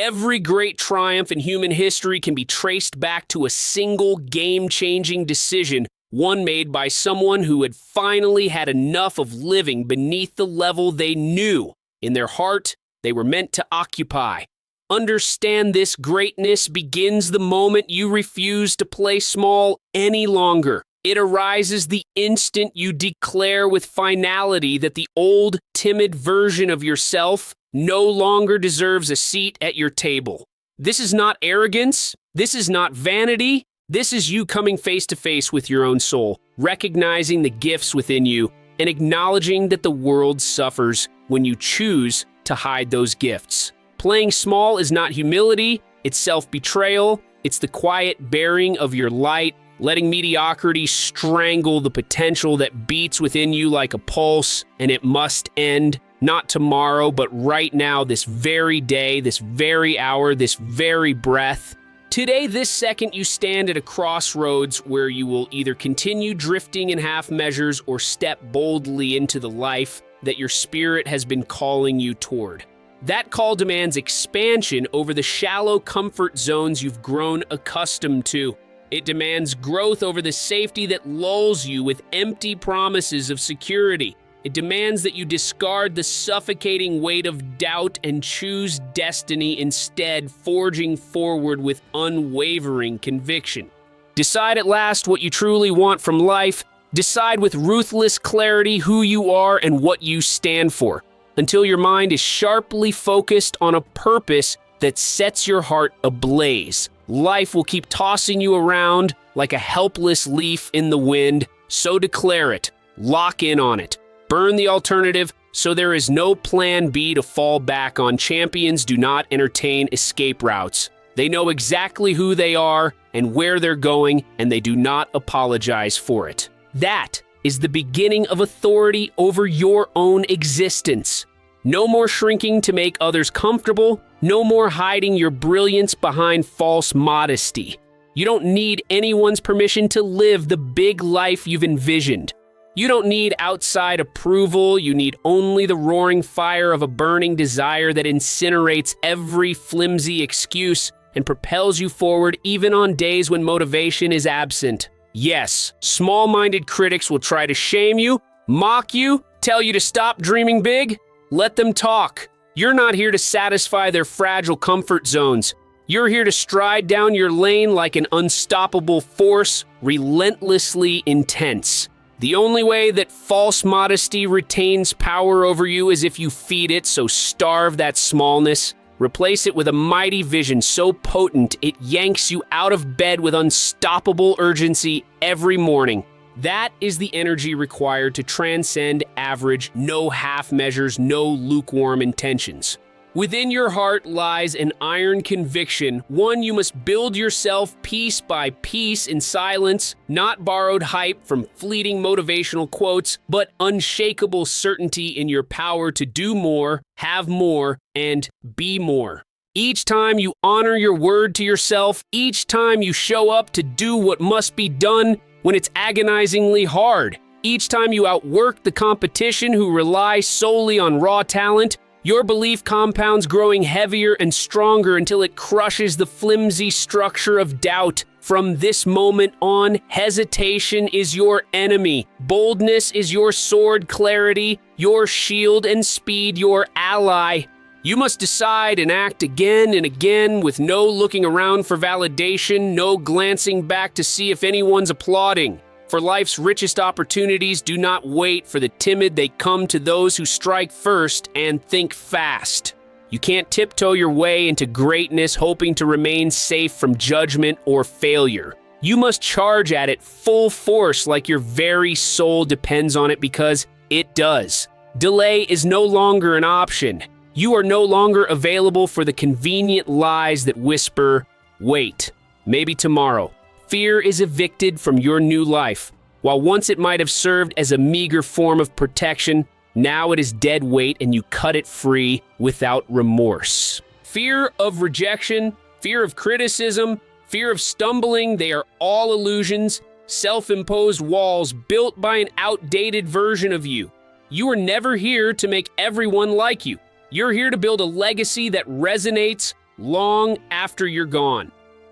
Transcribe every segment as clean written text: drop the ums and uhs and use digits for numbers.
Every great triumph in human history can be traced back to a single game-changing decision, one made by someone who had finally had enough of living beneath the level they knew in their heart they were meant to occupy. Understand this greatness begins the moment you refuse to play small any longer. It arises the instant you declare with finality that the old, timid version of yourself no longer deserves a seat at your table. This is not arrogance. This is not vanity. This is you coming face to face with your own soul, recognizing the gifts within you, and acknowledging that the world suffers when you choose to hide those gifts. Playing small is not humility, it's self-betrayal, it's the quiet bearing of your light, letting mediocrity strangle the potential that beats within you like a pulse, and it must end, not tomorrow, but right now, this very day, this very hour, this very breath. Today, this second, you stand at a crossroads where you will either continue drifting in half measures or step boldly into the life that your spirit has been calling you toward. That call demands expansion over the shallow comfort zones you've grown accustomed to. It demands growth over the safety that lulls you with empty promises of security. It demands that you discard the suffocating weight of doubt and choose destiny instead, forging forward with unwavering conviction. Decide at last what you truly want from life. Decide with ruthless clarity who you are and what you stand for, until your mind is sharply focused on a purpose that sets your heart ablaze. Life will keep tossing you around like a helpless leaf in the wind, so declare it, lock in on it. Burn the alternative so there is no plan B to fall back on. Champions do not entertain escape routes. They know exactly who they are and where they're going, and they do not apologize for it. That is the beginning of authority over your own existence. No more shrinking to make others comfortable. No more hiding your brilliance behind false modesty. You don't need anyone's permission to live the big life you've envisioned. You don't need outside approval. You need only the roaring fire of a burning desire that incinerates every flimsy excuse and propels you forward even on days when motivation is absent. Yes, small-minded critics will try to shame you, mock you, tell you to stop dreaming big. Let them talk. You're not here to satisfy their fragile comfort zones. You're here to stride down your lane like an unstoppable force, relentlessly intense. The only way that false modesty retains power over you is if you feed it, so starve that smallness. Replace it with a mighty vision so potent it yanks you out of bed with unstoppable urgency every morning. That is the energy required to transcend average, no half measures, no lukewarm intentions. Within your heart lies an iron conviction, one you must build yourself piece by piece in silence, not borrowed hype from fleeting motivational quotes, but unshakable certainty in your power to do more, have more, and be more. Each time you honor your word to yourself, each time you show up to do what must be done when it's agonizingly hard, each time you outwork the competition who rely solely on raw talent, your belief compounds growing heavier and stronger until it crushes the flimsy structure of doubt. From this moment on, hesitation is your enemy. Boldness is your sword, clarity, your shield, and speed your ally. You must decide and act again and again with no looking around for validation, no glancing back to see if anyone's applauding. For life's richest opportunities do not wait for the timid, they come to those who strike first and think fast. You can't tiptoe your way into greatness hoping to remain safe from judgment or failure. You must charge at it full force like your very soul depends on it, because it does. Delay is no longer an option. You are no longer available for the convenient lies that whisper, "Wait, maybe tomorrow." Fear is evicted from your new life. While once it might have served as a meager form of protection, now it is dead weight and you cut it free without remorse. Fear of rejection, fear of criticism, fear of stumbling, they are all illusions, self-imposed walls built by an outdated version of you. You are never here to make everyone like you. You're here to build a legacy that resonates, long after you're gone.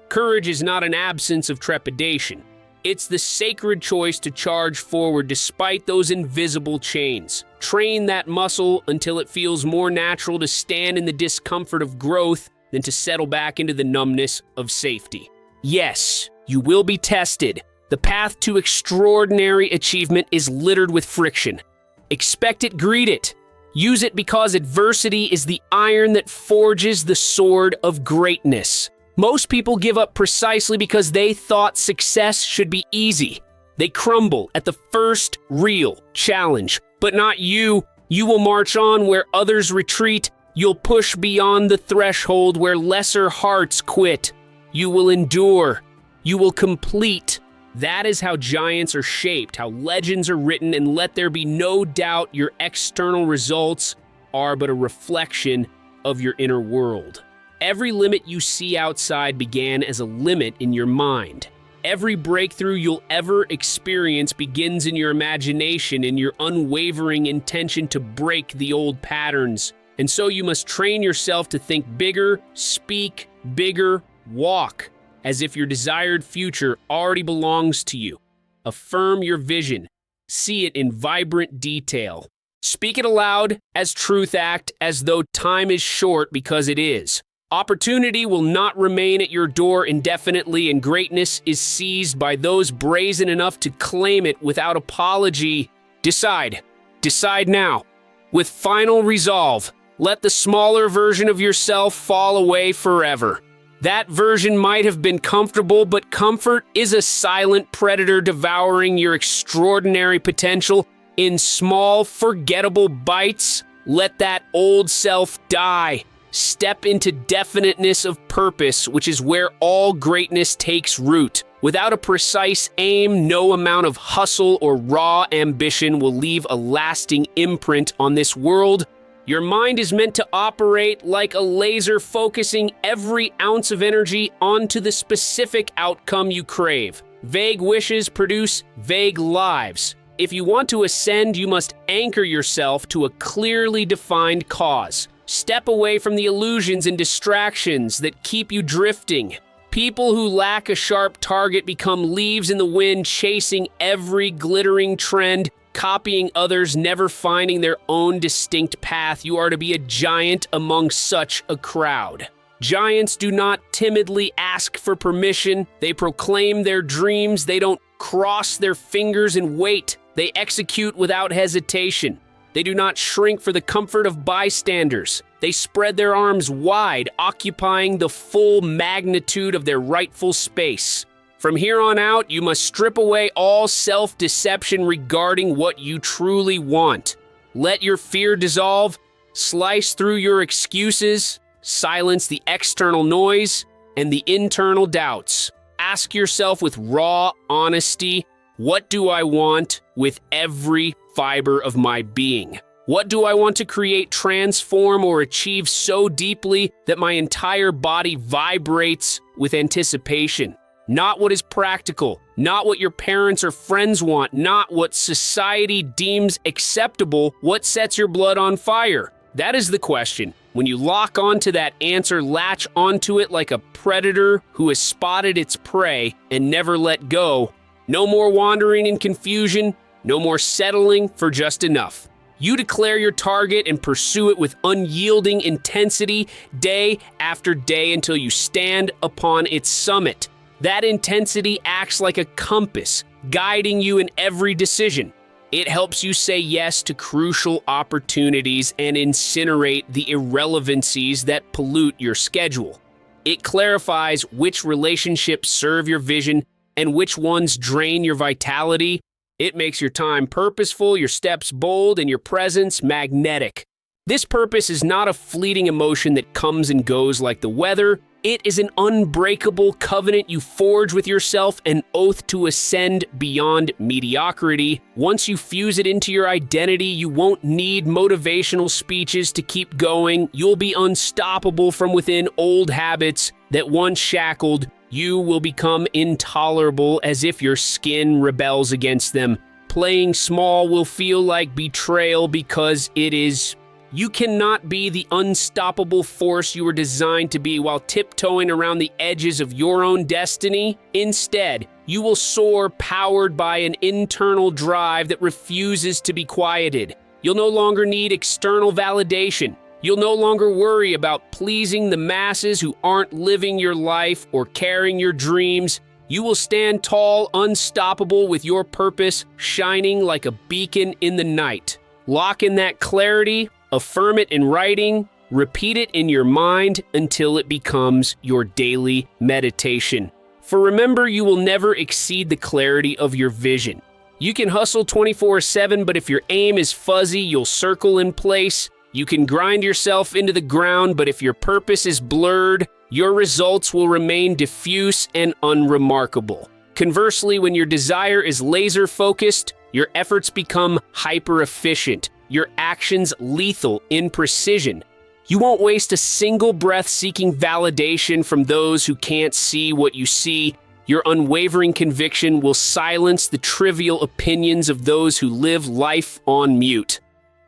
Courage is not an absence of trepidation. It's the sacred choice to charge forward despite those invisible chains. Train that muscle until it feels more natural to stand in the discomfort of growth than to settle back into the numbness of safety. Yes, you will be tested. The path to extraordinary achievement is littered with friction. Expect it, greet it. Use it because adversity is the iron that forges the sword of greatness. Most people give up precisely because they thought success should be easy. They crumble at the first real challenge. But not you. You will march on where others retreat. You'll push beyond the threshold where lesser hearts quit. You will endure. You will complete. That is how giants are shaped, how legends are written, and let there be no doubt your external results are but a reflection of your inner world. Every limit you see outside began as a limit in your mind. Every breakthrough you'll ever experience begins in your imagination, in your unwavering intention to break the old patterns. And so you must train yourself to think bigger, speak bigger, walk as if your desired future already belongs to you. Affirm your vision. See it in vibrant detail. Speak it aloud as truth act, as though time is short because it is. Opportunity will not remain at your door indefinitely, and greatness is seized by those brazen enough to claim it without apology. Decide. Decide now. With final resolve, let the smaller version of yourself fall away forever. That version might have been comfortable, but comfort is a silent predator devouring your extraordinary potential in small, forgettable bites. Let that old self die. Step into definiteness of purpose, which is where all greatness takes root. Without a precise aim, no amount of hustle or raw ambition will leave a lasting imprint on this world. Your mind is meant to operate like a laser, focusing every ounce of energy onto the specific outcome you crave. Vague wishes produce vague lives. If you want to ascend, you must anchor yourself to a clearly defined cause. Step away from the illusions and distractions that keep you drifting. People who lack a sharp target become leaves in the wind, chasing every glittering trend, copying others, never finding their own distinct path. You are to be a giant among such a crowd. Giants do not timidly ask for permission. They proclaim their dreams. They don't cross their fingers and wait. They execute without hesitation. They do not shrink for the comfort of bystanders. They spread their arms wide, occupying the full magnitude of their rightful space. From here on out, you must strip away all self-deception regarding what you truly want. Let your fear dissolve, slice through your excuses, silence the external noise and the internal doubts. Ask yourself with raw honesty, what do I want with every fiber of my being? What do I want to create, transform, or achieve so deeply that my entire body vibrates with anticipation? Not what is practical, not what your parents or friends want, not what society deems acceptable. What sets your blood on fire? That is the question. When you lock onto that answer, latch onto it like a predator who has spotted its prey and never let go. No more wandering in confusion, no more settling for just enough. You declare your target and pursue it with unyielding intensity day after day until you stand upon its summit. That intensity acts like a compass, guiding you in every decision. It helps you say yes to crucial opportunities and incinerate the irrelevancies that pollute your schedule. It clarifies which relationships serve your vision and which ones drain your vitality. It makes your time purposeful, your steps bold, and your presence magnetic. This purpose is not a fleeting emotion that comes and goes like the weather. It is an unbreakable covenant you forge with yourself, an oath to ascend beyond mediocrity. Once you fuse it into your identity, you won't need motivational speeches to keep going. You'll be unstoppable from within. Old habits that once shackled you will become intolerable as if your skin rebels against them. Playing small will feel like betrayal because it is You cannot be the unstoppable force you were designed to be while tiptoeing around the edges of your own destiny. Instead, you will soar powered by an internal drive that refuses to be quieted. You'll no longer need external validation. You'll no longer worry about pleasing the masses who aren't living your life or carrying your dreams. You will stand tall, unstoppable, with your purpose shining like a beacon in the night. Lock in that clarity, affirm it in writing, repeat it in your mind until it becomes your daily meditation. For remember, you will never exceed the clarity of your vision. You can hustle 24/7, but if your aim is fuzzy, you'll circle in place. You can grind yourself into the ground, but if your purpose is blurred, your results will remain diffuse and unremarkable. Conversely, when your desire is laser-focused, your efforts become hyper-efficient, your actions lethal in precision. You won't waste a single breath seeking validation from those who can't see what you see. Your unwavering conviction will silence the trivial opinions of those who live life on mute.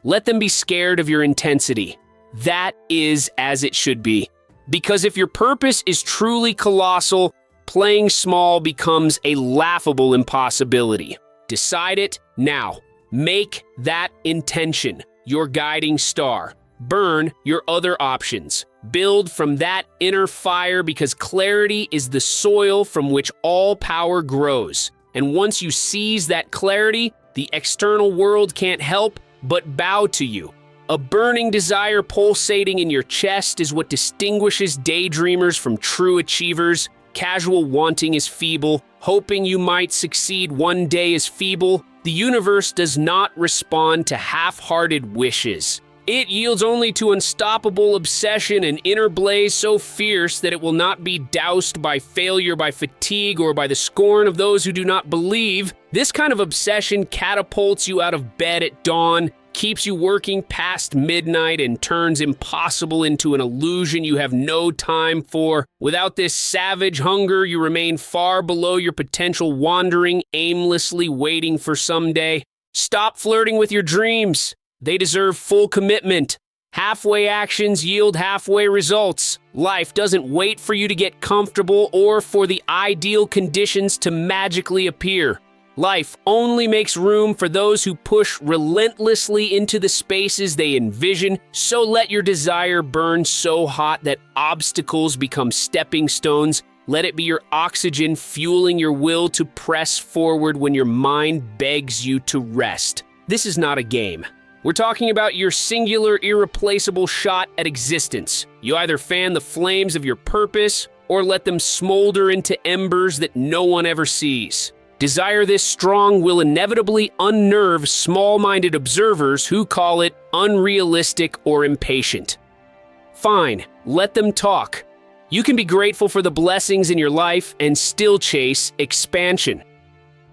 Let them be scared of your intensity. That is as it should be. Because if your purpose is truly colossal, playing small becomes a laughable impossibility. Decide it now. Make that intention your guiding star. Burn your other options. Build from that inner fire, because clarity is the soil from which all power grows. And once you seize that clarity, the external world can't help but bow to you. A burning desire pulsating in your chest is what distinguishes daydreamers from true achievers. Casual wanting is feeble. Hoping you might succeed one day is feeble. The universe does not respond to half-hearted wishes. It yields only to unstoppable obsession, an inner blaze so fierce that it will not be doused by failure, by fatigue, or by the scorn of those who do not believe. This kind of obsession catapults you out of bed at dawn, keeps you working past midnight, and turns impossible into an illusion you have no time for. Without this savage hunger, you remain far below your potential, wandering aimlessly, waiting for someday. Stop flirting with your dreams. They deserve full commitment. Halfway actions yield halfway results. Life doesn't wait for you to get comfortable or for the ideal conditions to magically appear. Life only makes room for those who push relentlessly into the spaces they envision. So let your desire burn so hot that obstacles become stepping stones. Let it be your oxygen, fueling your will to press forward when your mind begs you to rest. This is not a game. We're talking about your singular, irreplaceable shot at existence. You either fan the flames of your purpose or let them smolder into embers that no one ever sees. Desire this strong will inevitably unnerve small-minded observers who call it unrealistic or impatient. Fine, let them talk. You can be grateful for the blessings in your life and still chase expansion.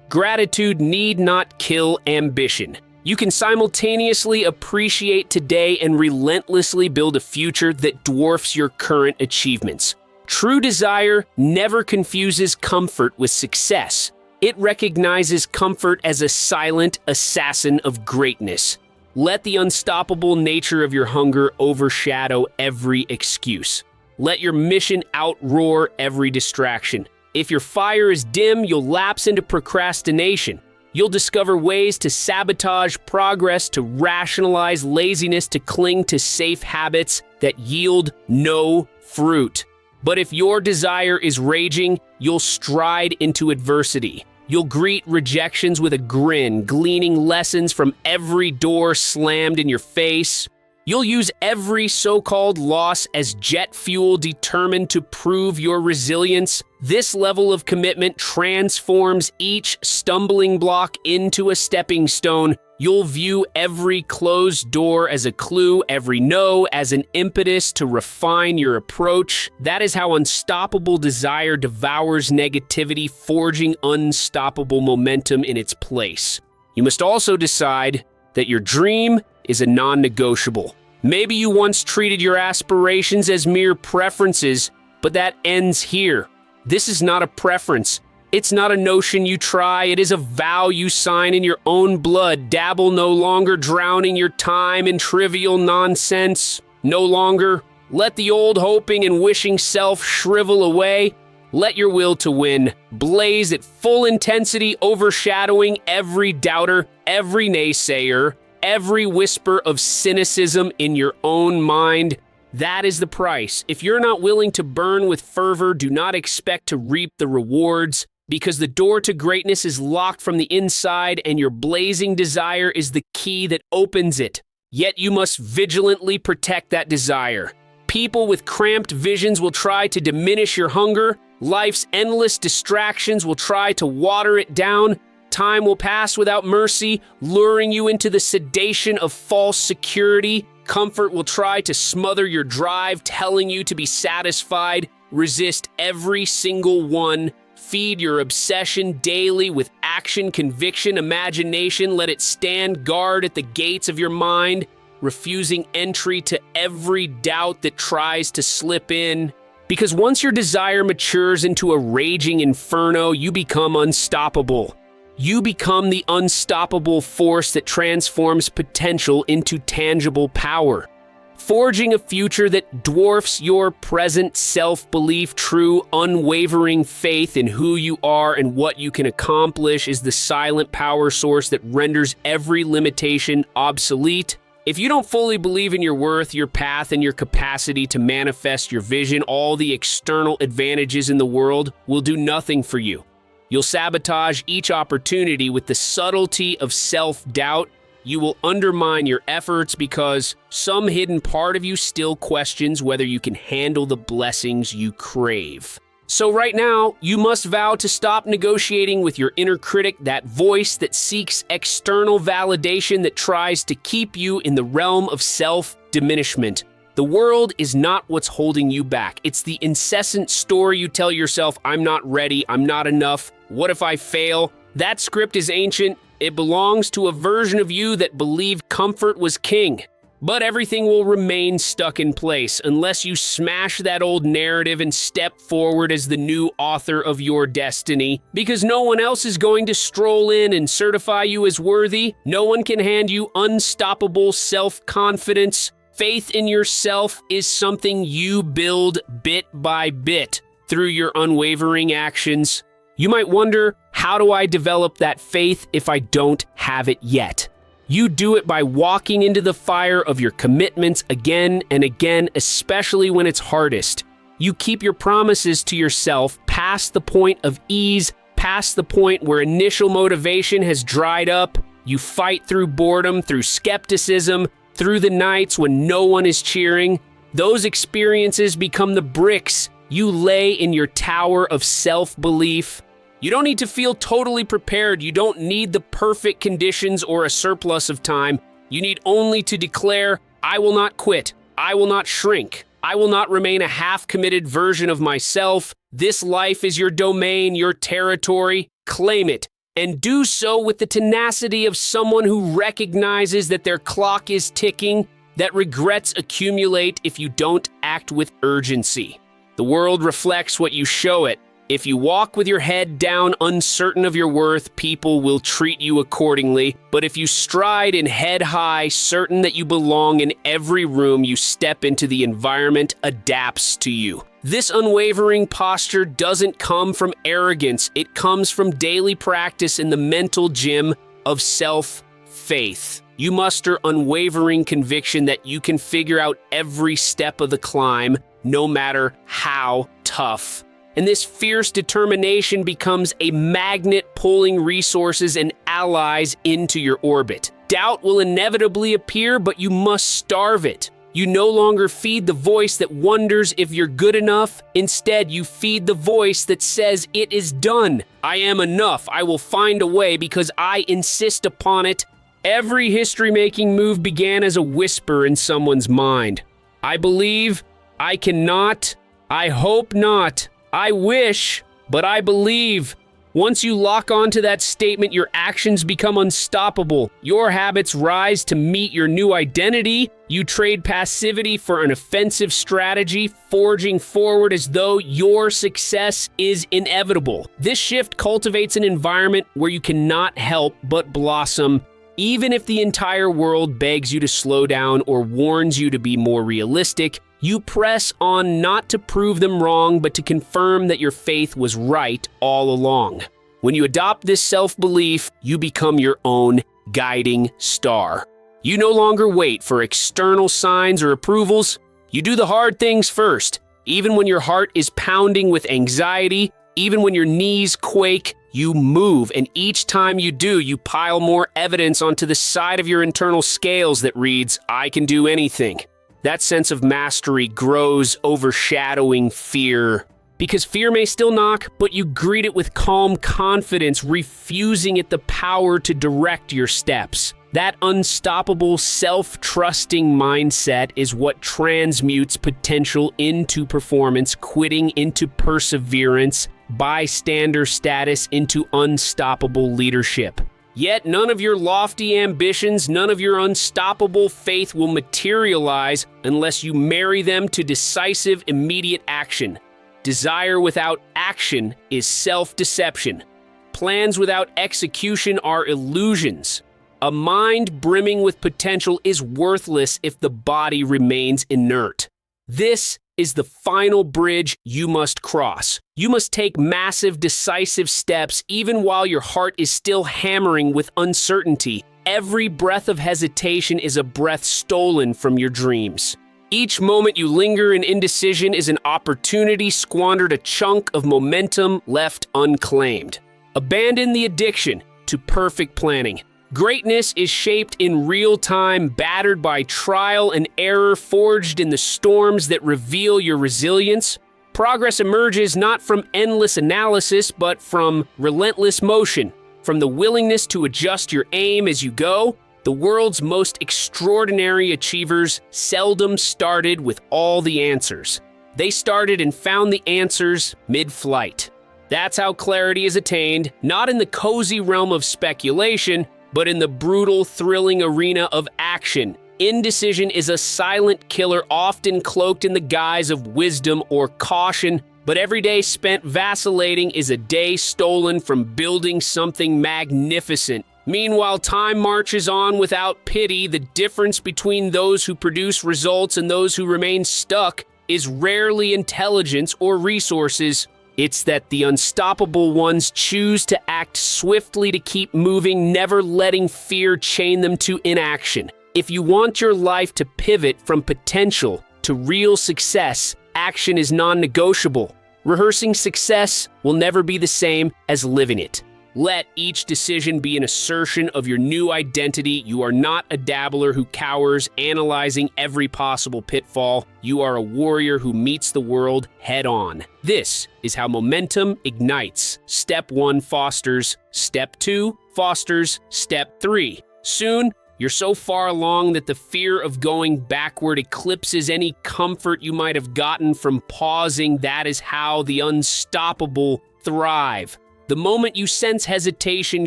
Gratitude need not kill ambition. You can simultaneously appreciate today and relentlessly build a future that dwarfs your current achievements. True desire never confuses comfort with success. It recognizes comfort as a silent assassin of greatness. Let the unstoppable nature of your hunger overshadow every excuse. Let your mission outroar every distraction. If your fire is dim, you'll lapse into procrastination. You'll discover ways to sabotage progress, to rationalize laziness, to cling to safe habits that yield no fruit. But if your desire is raging, you'll stride into adversity. You'll greet rejections with a grin, gleaning lessons from every door slammed in your face. You'll use every so-called loss as jet fuel, determined to prove your resilience. This level of commitment transforms each stumbling block into a stepping stone. You'll view every closed door as a clue, every no as an impetus to refine your approach. That is how unstoppable desire devours negativity, forging unstoppable momentum in its place. You must also decide that your dream is a non-negotiable. Maybe you once treated your aspirations as mere preferences, but that ends here. This is not a preference. It's not a notion you try, it is a vow you sign in your own blood. Dabble no longer, drowning your time in trivial nonsense. No longer let the old hoping and wishing self shrivel away. Let your will to win blaze at full intensity, overshadowing every doubter, every naysayer, every whisper of cynicism in your own mind. That is the price. If you're not willing to burn with fervor, do not expect to reap the rewards, because the door to greatness is locked from the inside, and your blazing desire is the key that opens it. Yet you must vigilantly protect that desire. People with cramped visions will try to diminish your hunger. Life's endless distractions will try to water it down. Time will pass without mercy, luring you into the sedation of false security. Comfort will try to smother your drive, telling you to be satisfied. Resist every single one. Feed your obsession daily with action, conviction, imagination. Let it stand guard at the gates of your mind, refusing entry to every doubt that tries to slip in. Because once your desire matures into a raging inferno, you become unstoppable. You become the unstoppable force that transforms potential into tangible power, forging a future that dwarfs your present self-belief. True, unwavering faith in who you are and what you can accomplish is the silent power source that renders every limitation obsolete. If you don't fully believe in your worth, your path, and your capacity to manifest your vision, all the external advantages in the world will do nothing for you. You'll sabotage each opportunity with the subtlety of self-doubt. You will undermine your efforts because some hidden part of you still questions whether you can handle the blessings you crave. So right now, you must vow to stop negotiating with your inner critic, that voice that seeks external validation, that tries to keep you in the realm of self-diminishment. The world is not what's holding you back. It's the incessant story you tell yourself, I'm not ready, I'm not enough, what if I fail? That script is ancient. It belongs to a version of you that believed comfort was king. But everything will remain stuck in place unless you smash that old narrative and step forward as the new author of your destiny. Because no one else is going to stroll in and certify you as worthy. No one can hand you unstoppable self-confidence. Faith in yourself is something you build bit by bit through your unwavering actions. You might wonder, how do I develop that faith if I don't have it yet? You do it by walking into the fire of your commitments again and again, especially when it's hardest. You keep your promises to yourself past the point of ease, past the point where initial motivation has dried up. You fight through boredom, through skepticism, through the nights when no one is cheering. Those experiences become the bricks you lay in your tower of self-belief. You don't need to feel totally prepared. You don't need the perfect conditions or a surplus of time. You need only to declare, I will not quit. I will not shrink. I will not remain a half-committed version of myself. This life is your domain, your territory. Claim it. And do so with the tenacity of someone who recognizes that their clock is ticking, that regrets accumulate if you don't act with urgency. The world reflects what you show it. If you walk with your head down, uncertain of your worth, people will treat you accordingly. But if you stride in head high, certain that you belong in every room you step into, the environment adapts to you. This unwavering posture doesn't come from arrogance. It comes from daily practice in the mental gym of self-faith. You muster unwavering conviction that you can figure out every step of the climb, no matter how tough. And this fierce determination becomes a magnet pulling resources and allies into your orbit. Doubt will inevitably appear, but you must starve it. You no longer feed the voice that wonders if you're good enough. Instead, you feed the voice that says, it is done. I am enough. I will find a way because I insist upon it. Every history-making move began as a whisper in someone's mind. I believe, I cannot, I hope not. I wish, but I believe. Once you lock onto that statement, your actions become unstoppable. Your habits rise to meet your new identity. You trade passivity for an offensive strategy, forging forward as though your success is inevitable. This shift cultivates an environment where you cannot help but blossom, even if the entire world begs you to slow down or warns you to be more realistic. You press on not to prove them wrong, but to confirm that your faith was right all along. When you adopt this self-belief, you become your own guiding star. You no longer wait for external signs or approvals. You do the hard things first. Even when your heart is pounding with anxiety, even when your knees quake, you move, and each time you do, you pile more evidence onto the side of your internal scales that reads, "I can do anything." That sense of mastery grows, overshadowing fear. Because fear may still knock, but you greet it with calm confidence, refusing it the power to direct your steps. That unstoppable, self-trusting mindset is what transmutes potential into performance, quitting into perseverance, bystander status into unstoppable leadership. Yet none of your lofty ambitions, none of your unstoppable faith will materialize unless you marry them to decisive, immediate action. Desire without action is self-deception. Plans without execution are illusions. A mind brimming with potential is worthless if the body remains inert. This is the final bridge you must cross. You must take massive, decisive steps even while your heart is still hammering with uncertainty. Every breath of hesitation is a breath stolen from your dreams. Each moment you linger in indecision is an opportunity squandered, a chunk of momentum left unclaimed. Abandon the addiction to perfect planning. Greatness is shaped in real time, battered by trial and error, forged in the storms that reveal your resilience. Progress emerges not from endless analysis, but from relentless motion, from the willingness to adjust your aim as you go. The world's most extraordinary achievers seldom started with all the answers. They started and found the answers mid-flight. That's how clarity is attained, not in the cozy realm of speculation, but in the brutal, thrilling arena of action. Indecision is a silent killer, often cloaked in the guise of wisdom or caution, but every day spent vacillating is a day stolen from building something magnificent. Meanwhile, time marches on without pity. The difference between those who produce results and those who remain stuck is rarely intelligence or resources. It's that the unstoppable ones choose to act swiftly to keep moving, never letting fear chain them to inaction. If you want your life to pivot from potential to real success, action is non-negotiable. Rehearsing success will never be the same as living it. Let each decision be an assertion of your new identity. You are not a dabbler who cowers, analyzing every possible pitfall. You are a warrior who meets the world head-on. This is how momentum ignites. Step 1 fosters. Step 2 fosters. Step 3. Soon, you're so far along that the fear of going backward eclipses any comfort you might have gotten from pausing. That is how the unstoppable thrive. The moment you sense hesitation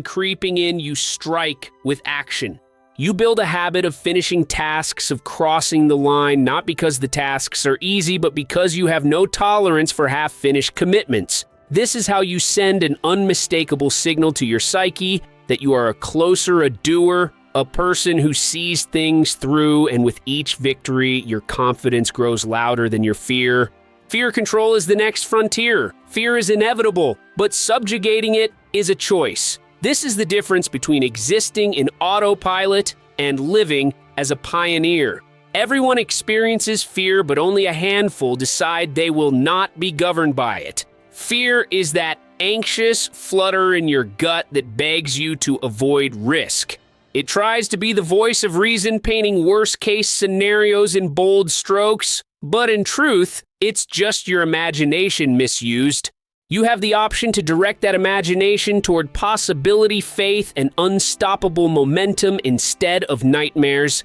creeping in, you strike with action. You build a habit of finishing tasks, of crossing the line, not because the tasks are easy, but because you have no tolerance for half-finished commitments. This is how you send an unmistakable signal to your psyche that you are a closer, a doer, a person who sees things through, and with each victory, your confidence grows louder than your fear. Fear control is the next frontier. Fear is inevitable, but subjugating it is a choice. This is the difference between existing in autopilot and living as a pioneer. Everyone experiences fear, but only a handful decide they will not be governed by it. Fear is that anxious flutter in your gut that begs you to avoid risk. It tries to be the voice of reason, painting worst-case scenarios in bold strokes, but in truth, it's just your imagination misused. You have the option to direct that imagination toward possibility, faith, and unstoppable momentum instead of nightmares.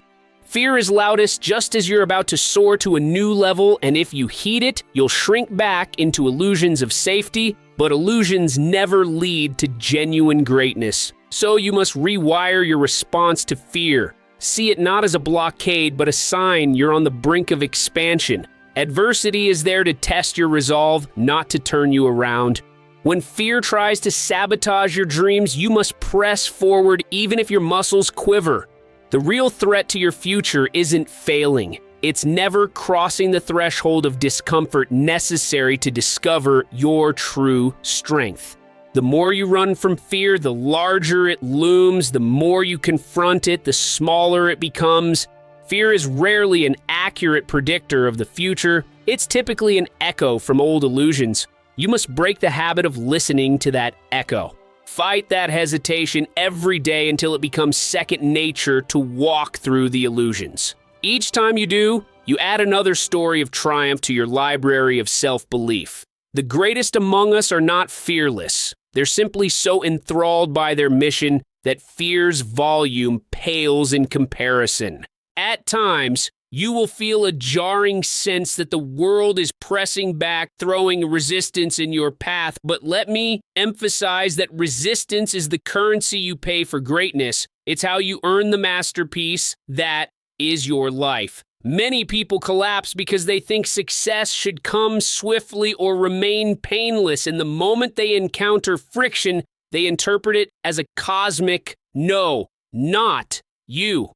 Fear is loudest just as you're about to soar to a new level, and if you heed it, you'll shrink back into illusions of safety, but illusions never lead to genuine greatness. So you must rewire your response to fear. See it not as a blockade, but a sign you're on the brink of expansion. Adversity is there to test your resolve, not to turn you around. When fear tries to sabotage your dreams, you must press forward even if your muscles quiver. The real threat to your future isn't failing. It's never crossing the threshold of discomfort necessary to discover your true strength. The more you run from fear, the larger it looms. The more you confront it, the smaller it becomes. Fear is rarely an accurate predictor of the future. It's typically an echo from old illusions. You must break the habit of listening to that echo. Fight that hesitation every day until it becomes second nature to walk through the illusions. Each time you do, you add another story of triumph to your library of self-belief. The greatest among us are not fearless. They're simply so enthralled by their mission that fear's volume pales in comparison. At times, you will feel a jarring sense that the world is pressing back, throwing resistance in your path. But let me emphasize that resistance is the currency you pay for greatness. It's how you earn the masterpiece that is your life. Many people collapse because they think success should come swiftly or remain painless, and the moment they encounter friction, they interpret it as a cosmic no, not you.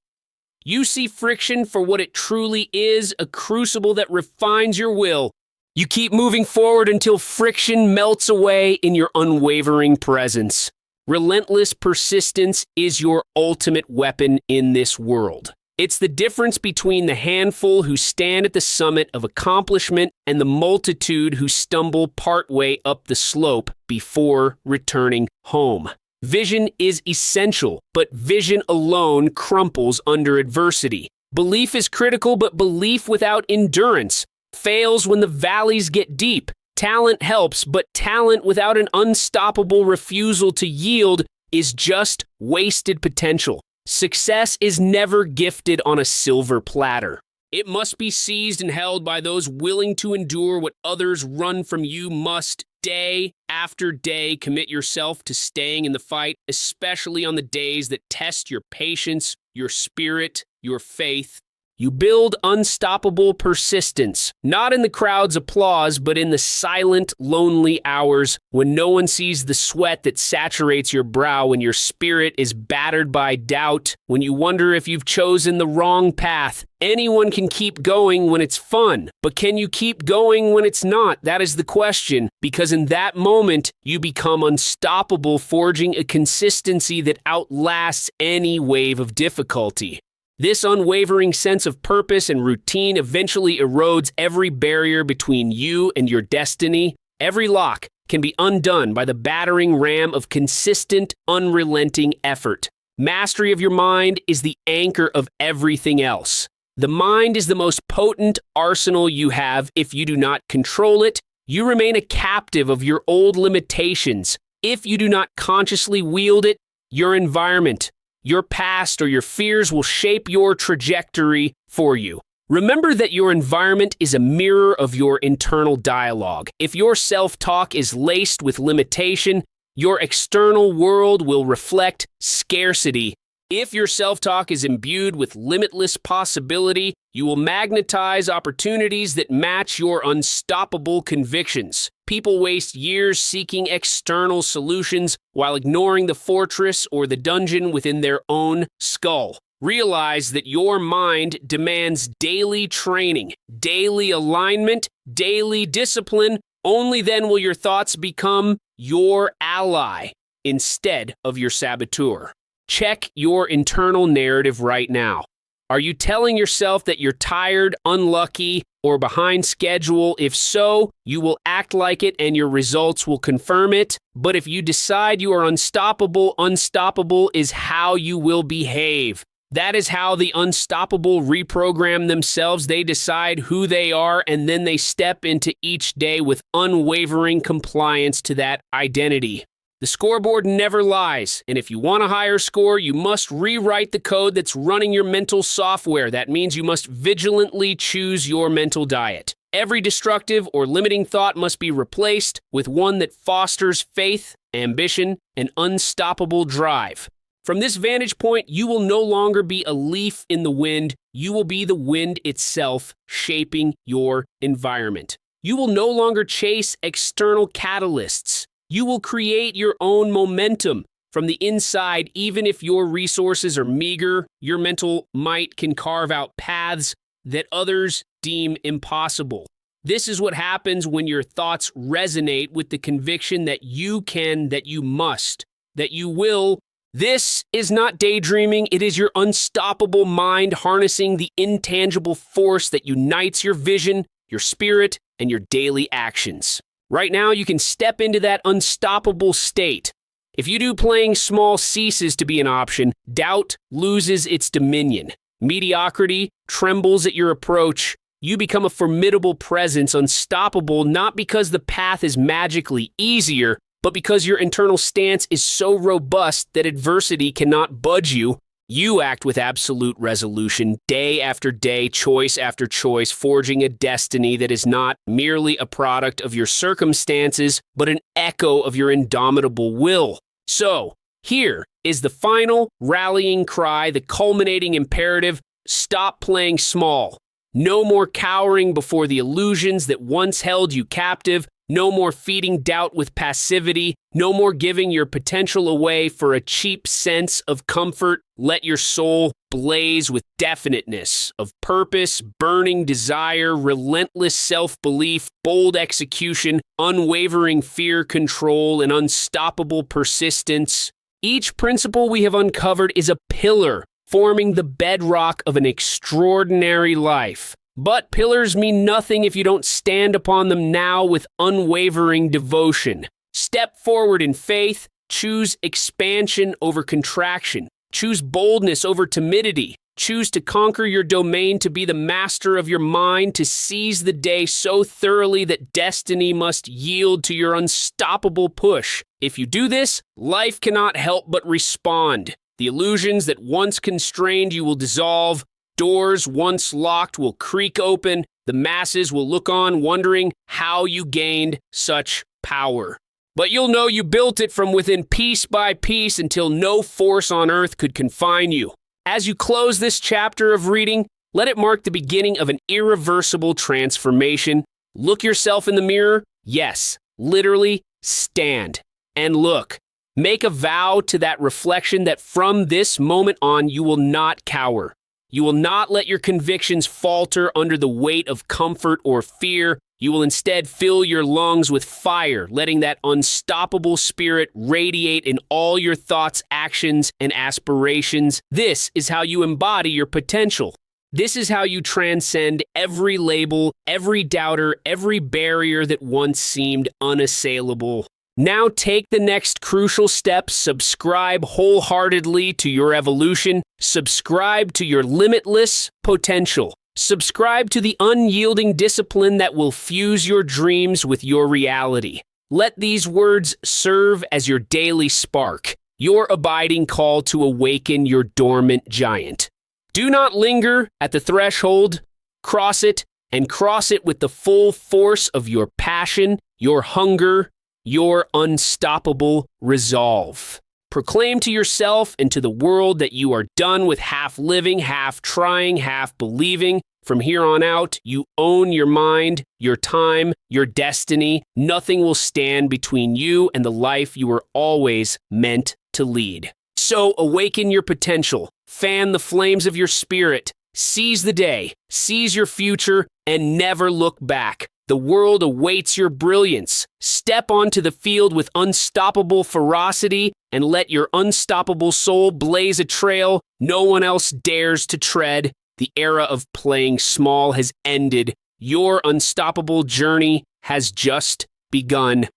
You see friction for what it truly is, a crucible that refines your will. You keep moving forward until friction melts away in your unwavering presence. Relentless persistence is your ultimate weapon in this world. It's the difference between the handful who stand at the summit of accomplishment and the multitude who stumble partway up the slope before returning home. Vision is essential, but vision alone crumples under adversity. Belief is critical, but belief without endurance fails when the valleys get deep. Talent helps, but talent without an unstoppable refusal to yield is just wasted potential. Success is never gifted on a silver platter. It must be seized and held by those willing to endure what others run from. You must, day after day, commit yourself to staying in the fight, especially on the days that test your patience, your spirit, your faith. You build unstoppable persistence, not in the crowd's applause, but in the silent, lonely hours when no one sees the sweat that saturates your brow, when your spirit is battered by doubt, when you wonder if you've chosen the wrong path. Anyone can keep going when it's fun, but can you keep going when it's not? That is the question, because in that moment, you become unstoppable, forging a consistency that outlasts any wave of difficulty. This unwavering sense of purpose and routine eventually erodes every barrier between you and your destiny. Every lock can be undone by the battering ram of consistent, unrelenting effort. Mastery of your mind is the anchor of everything else. The mind is the most potent arsenal you have. If you do not control it, you remain a captive of your old limitations. If you do not consciously wield it, your environment, your past, or your fears will shape your trajectory for you. Remember that your environment is a mirror of your internal dialogue. If your self-talk is laced with limitation, your external world will reflect scarcity. If your self-talk is imbued with limitless possibility, you will magnetize opportunities that match your unstoppable convictions. People waste years seeking external solutions while ignoring the fortress or the dungeon within their own skull. Realize that your mind demands daily training, daily alignment, daily discipline. Only then will your thoughts become your ally instead of your saboteur. Check your internal narrative right now. Are you telling yourself that you're tired, unlucky, or behind schedule? If so, you will act like it and your results will confirm it. But if you decide you are unstoppable, unstoppable is how you will behave. That is how the unstoppable reprogram themselves. They decide who they are, and then they step into each day with unwavering compliance to that identity. The scoreboard never lies, and if you want a higher score, you must rewrite the code that's running your mental software. That means you must vigilantly choose your mental diet. Every destructive or limiting thought must be replaced with one that fosters faith, ambition, and unstoppable drive. From this vantage point, you will no longer be a leaf in the wind. You will be the wind itself, shaping your environment. You will no longer chase external catalysts. You will create your own momentum from the inside. Even if your resources are meager, your mental might can carve out paths that others deem impossible. This is what happens when your thoughts resonate with the conviction that you can, that you must, that you will. This is not daydreaming. It is your unstoppable mind harnessing the intangible force that unites your vision, your spirit, and your daily actions. Right now, you can step into that unstoppable state. If you do, playing small ceases to be an option. Doubt loses its dominion. Mediocrity trembles at your approach. You become a formidable presence, unstoppable, not because the path is magically easier, but because your internal stance is so robust that adversity cannot budge you. You act with absolute resolution, day after day, choice after choice, forging a destiny that is not merely a product of your circumstances, but an echo of your indomitable will. So, here is the final rallying cry, the culminating imperative: stop playing small. No more cowering before the illusions that once held you captive. No more feeding doubt with passivity. No more giving your potential away for a cheap sense of comfort. Let your soul blaze with definiteness of purpose, burning desire, relentless self-belief, bold execution, unwavering fear control, and unstoppable persistence. Each principle we have uncovered is a pillar forming the bedrock of an extraordinary life. But pillars mean nothing if you don't stand upon them now with unwavering devotion. Step forward in faith. Choose expansion over contraction. Choose boldness over timidity. Choose to conquer your domain, to be the master of your mind, to seize the day so thoroughly that destiny must yield to your unstoppable push. If you do this, life cannot help but respond. The illusions that once constrained you will dissolve. Doors once locked will creak open. The masses will look on, wondering how you gained such power. But you'll know you built it from within, piece by piece, until no force on earth could confine you. As you close this chapter of reading, let it mark the beginning of an irreversible transformation. Look yourself in the mirror. Yes, literally, stand and look. Make a vow to that reflection that from this moment on you will not cower. You will not let your convictions falter under the weight of comfort or fear. You will instead fill your lungs with fire, letting that unstoppable spirit radiate in all your thoughts, actions, and aspirations. This is how you embody your potential. This is how you transcend every label, every doubter, every barrier that once seemed unassailable. Now take the next crucial step. Subscribe wholeheartedly to your evolution. Subscribe to your limitless potential. Subscribe to the unyielding discipline that will fuse your dreams with your reality. Let these words serve as your daily spark, your abiding call to awaken your dormant giant. Do not linger at the threshold. Cross it, and cross it with the full force of your passion, your hunger, your unstoppable resolve. Proclaim to yourself and to the world that you are done with half living, half trying, half believing. From here on out, you own your mind, your time, your destiny. Nothing will stand between you and the life you were always meant to lead. So awaken your potential, fan the flames of your spirit, seize the day, seize your future, and never look back. The world awaits your brilliance. Step onto the field with unstoppable ferocity and let your unstoppable soul blaze a trail no one else dares to tread. The era of playing small has ended. Your unstoppable journey has just begun.